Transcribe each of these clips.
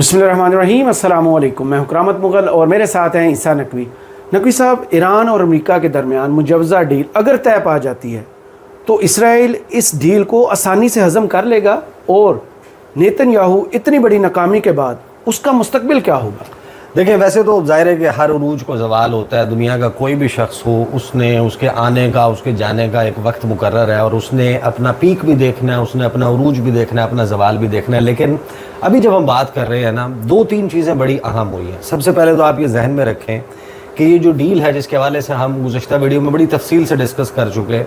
بسم اللہ الرحمن الرحیم، السلام علیکم۔ میں حکرامت مغل اور میرے ساتھ ہیں عیسیٰ نقوی۔ نقوی صاحب، ایران اور امریکہ کے درمیان مجوزہ ڈیل اگر طے پا جاتی ہے تو اسرائیل اس ڈیل کو آسانی سے ہضم کر لے گا، اور نیتن یاہو اتنی بڑی ناکامی کے بعد اس کا مستقبل کیا ہوگا؟ دیکھیں، ویسے تو ظاہر ہے کہ ہر عروج کو زوال ہوتا ہے۔ دنیا کا کوئی بھی شخص ہو، اس نے اس کے آنے کا، اس کے جانے کا ایک وقت مقرر ہے، اور اس نے اپنا پیک بھی دیکھنا ہے، اس نے اپنا عروج بھی دیکھنا ہے، اپنا زوال بھی دیکھنا ہے۔ لیکن ابھی جب ہم بات کر رہے ہیں نا، دو تین چیزیں بڑی اہم ہوئی ہیں۔ سب سے پہلے تو آپ یہ ذہن میں رکھیں کہ یہ جو ڈیل ہے، جس کے حوالے سے ہم گزشتہ ویڈیو میں بڑی تفصیل سے ڈسکس کر چکے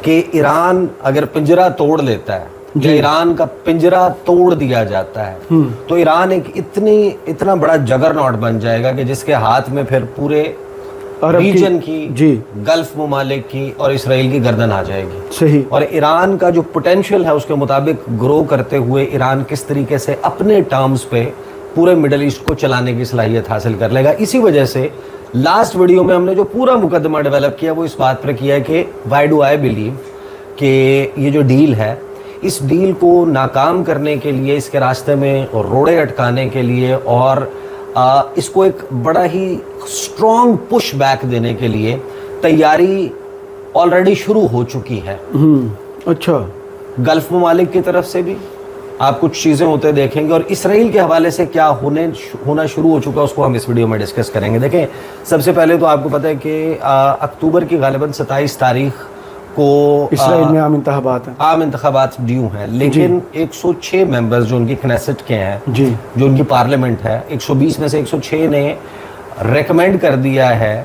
کہ ایران اگر پنجرہ توڑ لیتا ہے یا ایران کا پنجرہ توڑ دیا جاتا ہے تو ایران ایک اتنا بڑا جگرناٹ بن جائے گا کہ جس کے ہاتھ میں پھر پورے ریجن کی، گلف ممالک کی اور اسرائیل کی گردن آ جائے گی۔ صحیح۔ اور ایران کا جو پوٹینشیل ہے اس کے مطابق گرو کرتے ہوئے ایران کس طریقے سے اپنے ٹرمز پہ پورے مڈل ایسٹ کو چلانے کی صلاحیت حاصل کر لے گا۔ اسی وجہ سے لاسٹ ویڈیو میں ہم نے جو پورا مقدمہ ڈیولپ کیا وہ اس بات پر کیا کہ وائی ڈو آئی بلیو کہ یہ جو ڈیل ہے، اس ڈیل کو ناکام کرنے کے لیے، اس کے راستے میں روڑے اٹکانے کے لیے اور اس کو ایک بڑا ہی سٹرونگ پش بیک دینے کے لیے تیاری آلریڈی شروع ہو چکی ہے۔ اچھا۔ گلف ممالک کی طرف سے بھی آپ کچھ چیزیں ہوتے دیکھیں گے، اور اسرائیل کے حوالے سے کیا ہونا شروع ہو چکا ہے اس کو ہم اس ویڈیو میں ڈسکس کریں گے۔ دیکھیں، سب سے پہلے تو آپ کو پتہ ہے کہ اکتوبر کی غالباً 27 تاریخ کو اسرائیل میں عام انتخابات ڈیو ہیں، لیکن 106 ممبرز جو ان کی کنیسٹ کے ہیں، جو ان کی پارلیمنٹ ہے، 120 میں سے 106 نے ریکمینڈ کر دیا ہے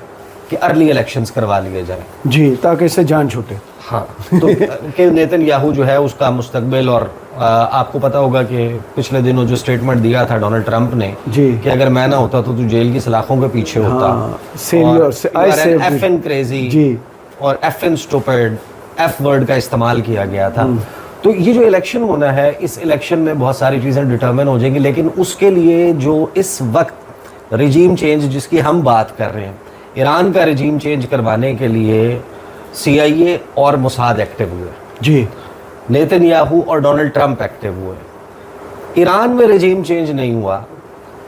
کہ ارلی الیکشنز کروا لیے جائیں، جی، تاکہ اس سے جان چھوٹے۔ ہاں، تو کہ نیتن یاہو جو ہے اس کا مستقبل، اور آپ کو پتا ہوگا کہ پچھلے دنوں جو سٹیٹمنٹ دیا تھا ڈونلڈ ٹرمپ نے کہ اگر میں نہ ہوتا تو جیل کی سلاخوں کے پیچھے ہوتا، ایف این کریزی اور F N stupid, F word کا استعمال کیا گیا تھا۔ تو یہ جو الیکشن ہونا ہے، اس الیکشن میں بہت ساری چیزیں ڈٹرمن ہو جائیں گی، لیکن اس کے لیے جو اس وقت رجیم چینج جس کی ہم بات کر رہے ہیں، ایران کا رجیم چینج کروانے کے لیے CIA اور موساد ایکٹیو ہوئے، جی، نیتن یاہو اور ڈونلڈ ٹرمپ ایکٹیو ہوئے۔ ایران میں رجیم چینج نہیں ہوا،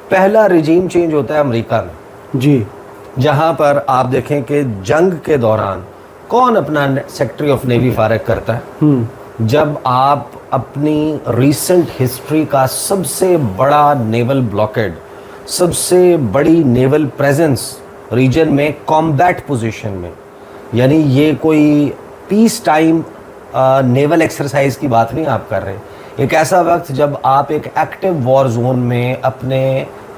پہلا رجیم چینج ہوتا ہے امریکہ میں، جی، جہاں پر آپ دیکھیں کہ جنگ کے دوران کون اپنا سیکٹری آف نیوی فارغ کرتا ہے؟ جب آپ اپنی ریسنٹ ہسٹری کا سب سے بڑا نیول بلاکیڈ، سب سے بڑی نیول پریزنس ریجن میں کامبیٹ پوزیشن میں، یعنی یہ کوئی پیس ٹائم نیول ایکسرسائز کی بات نہیں آپ کر رہے، ایک ایسا وقت جب آپ ایک ایکٹیو وار زون میں اپنے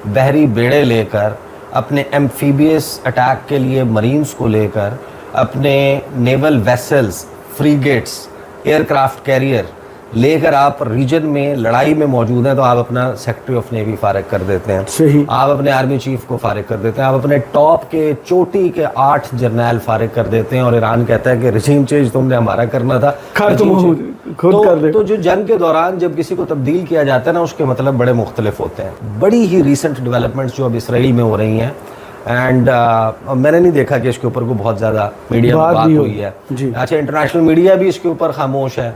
بحری بیڑے لے کر، اپنے ایمفیبیس اٹیک کے لیے مرینز کو لے کر، اپنے نیول vessels, frigates, year craft career لے کر آپ ریجن میں لڑائی میں موجود ہیں، تو آپ اپنا سیکٹری آف نیوی فارغ کر دیتے ہیں، صحیح، آپ اپنے آرمی چیف کو فارغ کر دیتے ہیں، آپ اپنے ٹاپ کے چوٹی کے 8 جرنیل فارغ کر دیتے ہیں، اور ایران کہتا ہے کہ رجیم چینج تم نے ہمارا کرنا تھا، تو جو جنگ کے دوران جب کسی کو تبدیل کیا جاتا ہے نا، اس کے مطلب بڑے مختلف ہوتے ہیں۔ بڑی ہی ریسنٹ ڈیولپمنٹس جو اب اسرائیل میں ہو رہی ہیں، اینڈ میں نے نہیں دیکھا کہ اس کے اوپر کو بہت زیادہ میڈیا میں بات ہوئی ہے۔ اچھا، انٹرنیشنل میڈیا بھی اس کے اوپر خاموش ہے،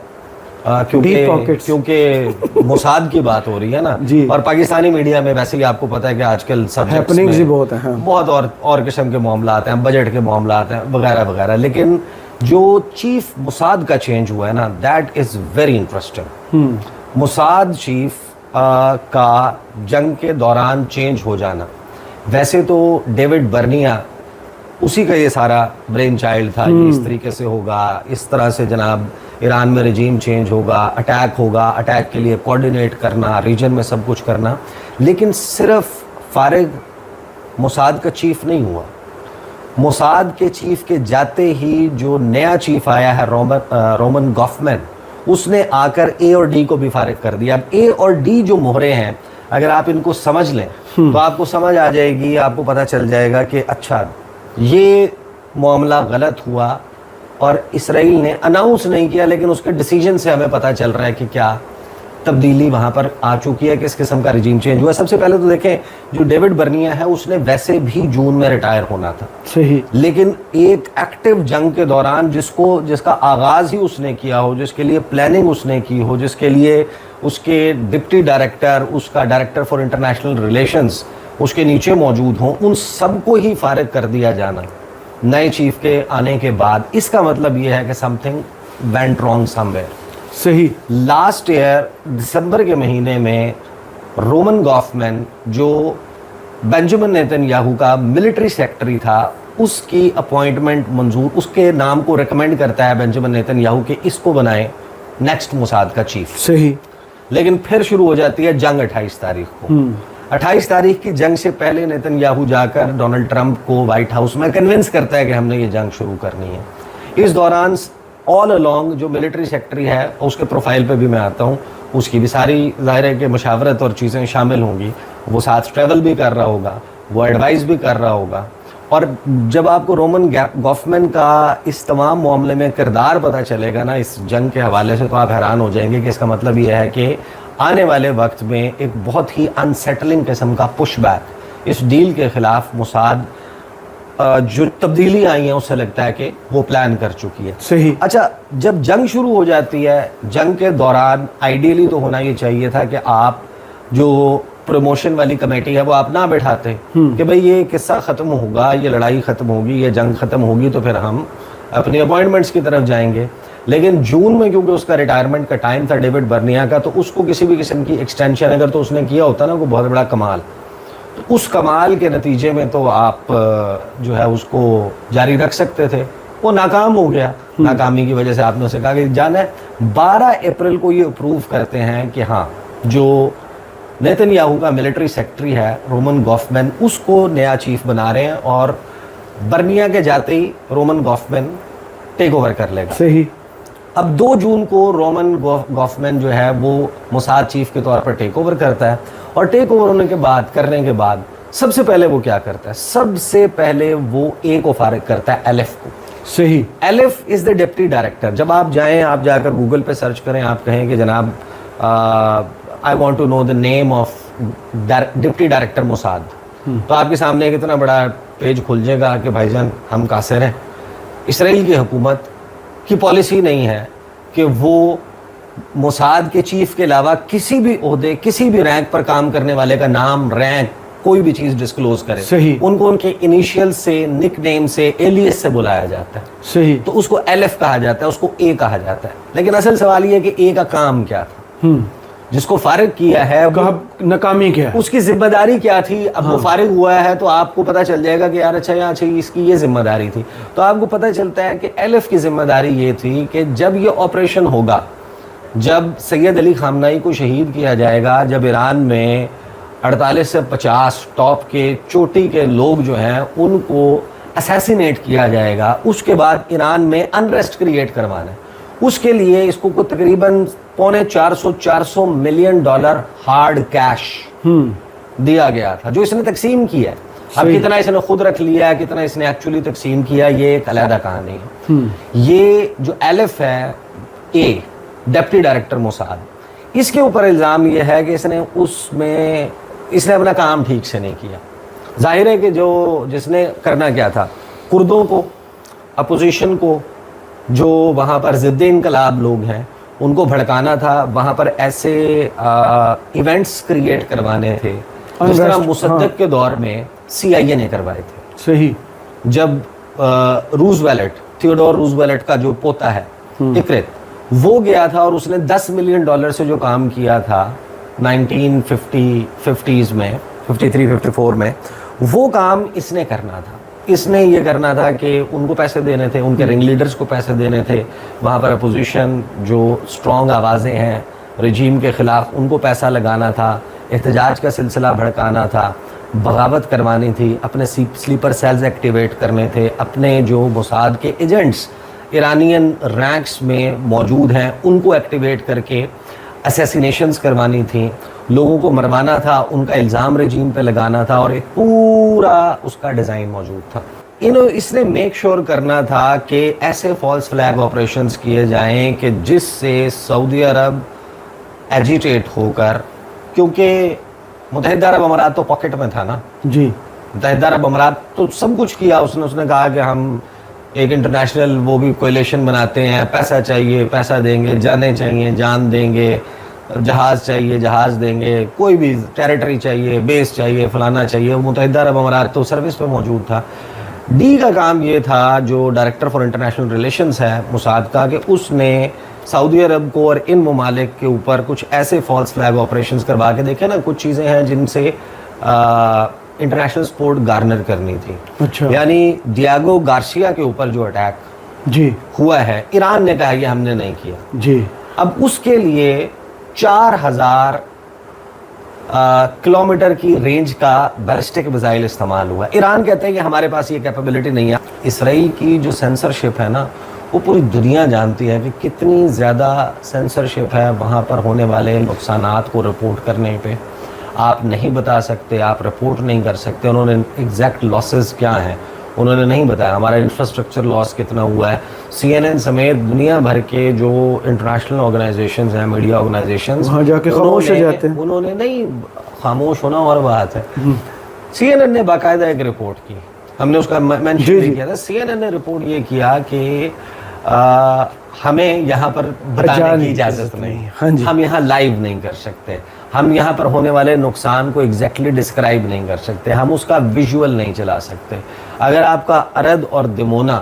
کیونکہ موساد کی بات ہو رہی ہے نا، اور پاکستانی میڈیا میں ویسے ہی آپ کو پتا ہے کہ آج کل سبجیکٹس میں بہت اور قسم کے معاملات ہیں، بجٹ کے معاملات ہیں وغیرہ وغیرہ، لیکن جو چیف موساد کا چینج ہوا ہے نا، that is very interesting. Mossad chief کا جنگ کے دوران چینج ہو جانا، ویسے تو ڈیوڈ برنیا اسی کا یہ سارا برین چائلڈ تھا، یہ اس طریقے سے ہوگا، اس طرح سے جناب ایران میں رجیم چینج ہوگا، اٹیک کے لیے کوارڈینیٹ کرنا، ریجن میں سب کچھ کرنا، لیکن صرف فارغ موساد کا چیف نہیں ہوا۔ موساد کے چیف کے جاتے ہی جو نیا چیف آیا ہے رومن گوفمن، اس نے آ کر A اور D کو بھی فارغ کر دیا۔ اب A اور D جو مہرے ہیں، اگر آپ ان کو سمجھ لیں تو آپ کو سمجھ آ جائے گی، آپ کو پتہ چل جائے گا کہ اچھا یہ معاملہ غلط ہوا، اور اسرائیل نے اناؤنس نہیں کیا، لیکن اس کے ڈیسیجن سے ہمیں پتہ چل رہا ہے کہ کیا تبدیلی وہاں پر آ چکی ہے, کس قسم کا رجیم چینج ہوا ہے. سب سے پہلے تو دیکھیں جو ڈیوڈ برنیا ہے اس نے ویسے بھی جون میں ریٹائر ہونا تھا, صحیح, لیکن ایک ایکٹیو جنگ کے دوران جس کا آغاز ہی اس نے کیا ہو, جس کے لیے پلاننگ اس نے کی ہو, جس کے لیے اس کے ڈپٹی ڈائریکٹر, اس کا ڈائریکٹر فار انٹرنیشنل ریلیشنز اس کے نیچے موجود ہوں, ان سب کو ہی فارغ کر دیا جانا نئے چیف کے آنے کے بعد, اس کا مطلب یہ ہے کہ some thing went wrong some where. صحیح. لاسٹ ایئر دسمبر کے مہینے میں رومن گوفمین جو بینجامن نیتن یاہو کا ملٹری سیکٹری تھا, اس کی اپوائنٹمنٹ منظور, اس کے نام کو ریکمینڈ کرتا ہے بینجامن نیتن یاہو کہ اس کو بنائے نیکسٹ موساد کا چیف. صحیح. لیکن پھر شروع ہو جاتی ہے جنگ 28 تاریخ کو. 28 تاریخ کی جنگ سے پہلے نیتن یاہو جا کر ڈونلڈ ٹرمپ کو وائٹ ہاؤس میں کنونس کرتا ہے کہ ہم نے یہ جنگ شروع کرنی ہے. اس دوران آل along جو ملٹری سیکٹری ہے, اس کے پروفائل پہ بھی میں آتا ہوں, اس کی بھی ساری ظاہر ہے کہ مشاورت اور چیزیں شامل ہوں گی, وہ ساتھ ٹریول بھی کر رہا ہوگا, وہ ایڈوائز بھی کر رہا ہوگا. اور جب آپ کو رومن گوفمین کا اس تمام معاملے میں کردار پتہ چلے گا نا اس جنگ کے حوالے سے, تو آپ حیران ہو جائیں گے کہ اس کا مطلب یہ ہے کہ آنے والے وقت میں ایک بہت ہی انسیٹلنگ قسم کا پش بیک اس ڈیل کے خلاف موساد جو تبدیلی آئی ہیں اس سے لگتا ہے کہ وہ پلان کر چکی ہے. صحیح. اچھا, جب جنگ شروع ہو جاتی ہے, جنگ کے دوران آئیڈیلی تو ہونا یہ چاہیے تھا کہ آپ جو پروموشن والی کمیٹی ہے وہ آپ نہ بیٹھاتے کہ بھئی یہ قصہ ختم ہوگا, یہ لڑائی ختم ہوگی, یہ جنگ ختم ہوگی تو پھر ہم اپنی اپوائنٹمنٹس کی طرف جائیں گے. لیکن جون میں کیونکہ اس کا ریٹائرمنٹ کا ٹائم تھا ڈیوڈ برنیا کا, تو اس کو کسی بھی قسم کی ایکسٹینشن اگر تو اس نے کیا ہوتا نا کوئی بہت بڑا کمال, تو اس کمال کے نتیجے میں تو آپ جو ہے اس کو جاری رکھ سکتے تھے. وہ ناکام ہو گیا. ناکامی کی وجہ سے آپ نے اسے کہا کہ جانا ہے. 12 اپریل کو یہ اپروو کرتے ہیں کہ ہاں جو نیتن یاہو کا ملٹری سیکٹری ہے رومن گوفمین, اس کو نیا چیف بنا رہے ہیں, اور برنیا کے جاتے ہی رومن گوفمین ٹیک اوور کر لے گا. صحیح. اب 2 جون کو رومن گوفمین جو ہے وہ موساد چیف کے طور پر ٹیک اوور کرتا ہے, اور ٹیک اوور ہونے کے بعد, کرنے کے بعد سب سے پہلے وہ کیا کرتا ہے, سب سے پہلے وہ اے کو فارغ کرتا ہے, ایلف کو. صحیح. ایلف از دا ڈپٹی ڈائریکٹر. جب آپ جائیں, آپ جا کر گوگل پہ سرچ کریں, آپ کہیں کہ جناب I want to know the name of deputy director Mossad, تو آپ کے سامنے ایک اتنا بڑا پیج کھل جائے گا کہ بھائی جان ہم قاصر ہیں. اسرائیل کی حکومت کی پالیسی نہیں ہے کہ وہ موساد کے چیف کے علاوہ کسی بھی عہدے, کسی بھی رینک پر کام کرنے والے کا نام, رینک, کوئی بھی چیز ڈسکلوز کرے. صحیح. ان کو ان کے انیشیل سے, نک نیم سے, ایلیس سے بلایا جاتا ہے. صحیح. تو اس کو ایلف کہا جاتا ہے, اس کو اے کہا جاتا ہے. لیکن اصل سوال یہ ہے کہ اے کا کام کیا تھا, جس کو فارغ کیا ہے ناکامی کیا ہے, اس کی ذمہ داری کیا تھی. اب وہ فارغ ہوا ہے تو آپ کو پتہ چل جائے گا کہ یار اچھا اس کی یہ ذمہ داری تھی. تو آپ کو پتہ چلتا ہے کہ ایلف کی ذمہ داری یہ تھی کہ جب یہ آپریشن ہوگا, جب سید علی خامنائی کو شہید کیا جائے گا, جب ایران میں 48 سے 50 ٹاپ کے چوٹی کے لوگ جو ہیں ان کو اسیسینیٹ کیا جائے گا, اس کے بعد ایران میں انریسٹ کریٹ کروانا ہے. اس کے لیے اس کو تقریباً $400 ملین ہارڈ کیش دیا گیا تھا, جو اس نے تقسیم کیا ہے. اب کتنا اس نے خود رکھ لیا ہے, کتنا اس نے ایکچولی تقسیم کیا, یہ ایک علیحدہ کہانی ہے. یہ جو ایلف ہے, اے ڈپٹی ڈائریکٹر موساد, اس کے اوپر الزام یہ ہے کہ اس نے اپنا کام ٹھیک سے نہیں کیا. ظاہر ہے کہ جس نے کرنا کیا تھا, کردوں کو, اپوزیشن کو, جو وہاں پر ضد انقلاب لوگ ہیں ان کو بھڑکانا تھا. وہاں پر ایسے ایونٹس کریٹ کروانے تھے جس طرح مصدق کے دور میں CIA نے کروائے تھے. صحیح. جب تھیوڈور روزویلٹ کا جو پوتا ہے اکرت, وہ گیا تھا اور اس نے $10 ملین سے جو کام کیا تھا 1950s میں, 53-54 میں, وہ کام اس نے کرنا تھا. اس نے یہ کرنا تھا کہ ان کو پیسے دینے تھے, ان کے رنگ لیڈرز کو پیسے دینے تھے, وہاں پر اپوزیشن جو سٹرونگ آوازیں ہیں رجیم کے خلاف ان کو پیسہ لگانا تھا, احتجاج کا سلسلہ بھڑکانا تھا, بغاوت کروانی تھی, اپنے سلیپر سیلز ایکٹیویٹ کرنے تھے, اپنے جو موساد کے ایجنٹس ایرانین رینکس میں موجود ہیں ان کو ایکٹیویٹ کر کے اسیسینیشنز کروانی تھیں, لوگوں کو مروانا تھا, ان کا الزام رجیم پہ لگانا تھا, اور ایک پورا اس کا ڈیزائن موجود تھا. اس نے میک شور کرنا تھا کہ ایسے فالس فلیگ آپریشنز کیے جائیں کہ جس سے سعودی عرب ایجیٹیٹ ہو کر, کیونکہ متحدہ عرب امارات تو پاکٹ میں تھا نا جی, متحدہ عرب امارات تو سب کچھ کیا اس نے کہا کہ ہم ایک انٹرنیشنل وہ بھی کولیشن بناتے ہیں, پیسہ چاہیے پیسہ دیں گے, جانیں چاہیے جان دیں گے, جہاز چاہیے جہاز دیں گے, کوئی بھی ٹیریٹری چاہیے بیس چاہیے فلانا چاہیے. متحدہ عرب امارات تو سروس پہ موجود تھا. ڈی کا کام یہ تھا, جو ڈائریکٹر فار انٹرنیشنل ریلیشنز ہے موساد کا, کہ اس نے سعودی عرب کو اور ان ممالک کے اوپر کچھ ایسے فالس فلیگ آپریشنز کروا کے, دیکھیں نا کچھ چیزیں ہیں جن سے انٹرنیشنل سپورٹ گارنر کرنی تھی. اچھا, یعنی ڈیاگو گارسیا کے اوپر جو اٹیک جی ہوا ہے, ایران نے کہا یہ ہم نے نہیں کیا. جی, اب اس کے لیے 4000 کلومیٹر کی رینج کا بیلسٹک میزائل استعمال ہوا. ایران کہتے ہیں کہ ہمارے پاس یہ کیپیبلٹی نہیں ہے. اسرائیل کی جو سینسرشپ ہے نا, وہ پوری دنیا جانتی ہے کہ کتنی زیادہ سینسرشپ ہے وہاں پر ہونے والے نقصانات کو رپورٹ کرنے پہ. آپ نہیں بتا سکتے, آپ رپورٹ نہیں کر سکتے. انہوں نے ایگزیکٹ لاسز کیا ہیں انہوں نے نہیں بتایا, ہمارا انفراسٹرکچر لاس کتنا ہوا ہے. سی این این سمیت دنیا بھر کے جو انٹرنیشنل آرگنائزیشنز ہیں, میڈیا آرگنائزیشنز, وہاں جا کے خاموش ہو جاتے ہیں. انہوں نے نہیں, خاموش ہونا اور بات ہے. سی این این نے باقاعدہ ایک رپورٹ کی, ہم نے اس کا مینشن نہیں کیا تھا. سی این این نے رپورٹ یہ کیا کہ ہمیں یہاں پر بتانے کی اجازت نہیں, ہم یہاں لائیو نہیں کر سکتے, ہم یہاں پر ہونے والے نقصان کو ایگزیکٹلی ڈسکرائب نہیں کر سکتے, ہم اس کا ویژول نہیں چلا سکتے. اگر آپ کا ارد اور دمونا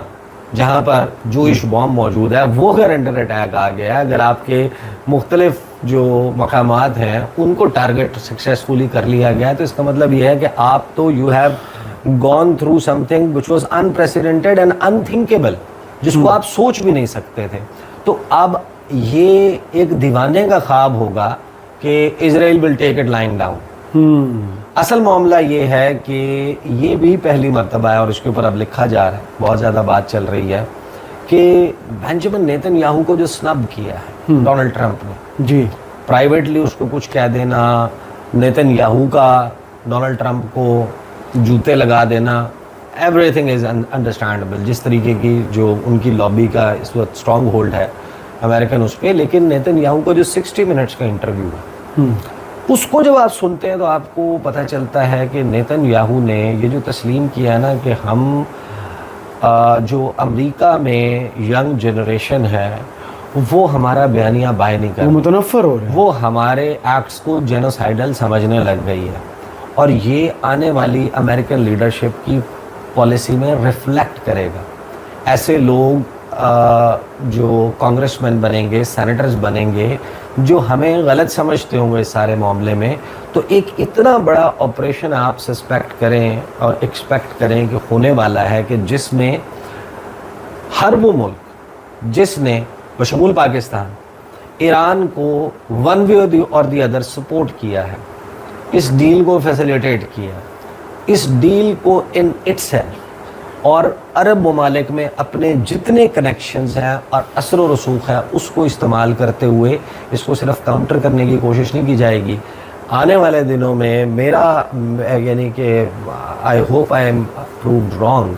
جہاں پر جوئش بام موجود ہے وہ اگر انڈر اٹیک آ گیا, اگر آپ کے مختلف جو مقامات ہیں ان کو ٹارگٹ سکسیسفلی کر لیا گیا, تو اس کا مطلب یہ ہے کہ آپ تو you have gone through something which was unprecedented and unthinkable, جس کو آپ سوچ بھی نہیں سکتے تھے. تو اب یہ ایک دیوانے کا خواب ہوگا کہ اسرائیل ول ٹیک اٹ لائنگ ڈاؤن. اصل معاملہ یہ ہے کہ یہ بھی پہلی مرتبہ ہے, اور اس کے اوپر اب لکھا جا رہا ہے, بہت زیادہ بات چل رہی ہے, کہ بینجامن نیتن یاہو کو جو سنب کیا ہے ڈونلڈ ٹرمپ نے, جی پرائیویٹلی اس کو کچھ کہہ دینا, نیتن یاہو کا ڈونلڈ ٹرمپ کو جوتے لگا دینا, ایوری تھنگ از انڈرسٹینڈیبل. جس طریقے کی جو ان کی لابی کا اس وقت اسٹرانگ ہولڈ ہے امریکن اس پہ, لیکن نیتن یاہو کا جو 60 منٹس کا انٹرویو ہے اس کو جب آپ سنتے ہیں تو آپ کو پتہ چلتا ہے کہ نیتن یاہو نے یہ جو تسلیم کیا ہے نا کہ ہم جو امریکہ میں ینگ جنریشن ہے وہ ہمارا بیانیہ بائے نہیں کر, متنفر ہو رہے ہیں, وہ ہمارے ایکٹس کو جینوسائیڈل سمجھنے لگ گئی ہے, اور یہ آنے والی امریکن لیڈرشپ کی پالیسی میں ریفلیکٹ کرے گا. ایسے لوگ جو کانگریس مین بنیں گے, سینیٹرز بنیں گے, جو ہمیں غلط سمجھتے ہوں گے اس سارے معاملے میں, تو ایک اتنا بڑا آپریشن آپ سسپیکٹ کریں اور ایکسپیکٹ کریں کہ ہونے والا ہے, کہ جس میں ہر وہ ملک جس نے بشمول پاکستان ایران کو ون وے اور دی ادر سپورٹ کیا ہے, اس ڈیل کو فیسیلیٹیٹ کیا, اس ڈیل کو ان اٹسیلف اور عرب ممالک میں اپنے جتنے کنیکشنز ہیں اور اثر و رسوخ ہے اس کو استعمال کرتے ہوئے اس کو صرف کاؤنٹر کرنے کی کوشش نہیں کی جائے گی. آنے والے دنوں میں میرا یعنی کہ I hope I am proved wrong,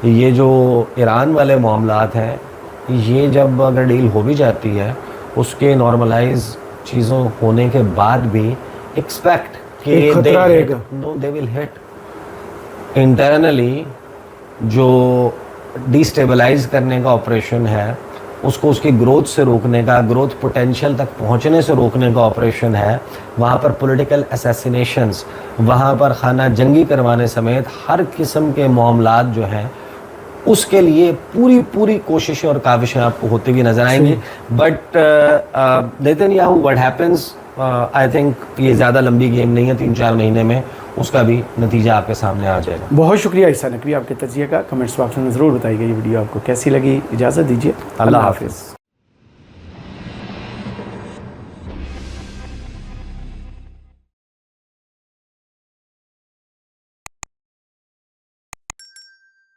یہ جو ایران والے معاملات ہیں یہ جب اگر ڈیل ہو بھی جاتی ہے اس کے نارملائز چیزوں ہونے کے بعد بھی ایکسپیکٹ کہ دے ول ہٹ انٹرنلی جو ڈی اسٹیبلائز کرنے کا آپریشن ہے, اس کو اس کی گروتھ سے روکنے کا, گروتھ پوٹینشیل تک پہنچنے سے روکنے کا آپریشن ہے. وہاں پر پولیٹیکل اسیسینیشنز, وہاں پر خانہ جنگی کروانے سمیت ہر قسم کے معاملات جو ہیں اس کے لیے پوری کوششیں اور کاوشیں آپ کو ہوتی ہوئی نظر آئیں گی. But Nitin Yahoo what happens, I think یہ زیادہ لمبی گیم نہیں ہے, 3-4 مہینے میں اس کا بھی نتیجہ آپ کے سامنے آ جائے گا. بہت شکریہ عیسیٰ نقوی آپ کے تجزیے کا. کمنٹس باکس میں ضرور بتائیے گا یہ ویڈیو آپ کو کیسی لگی. اجازت دیجیے, اللہ حافظ.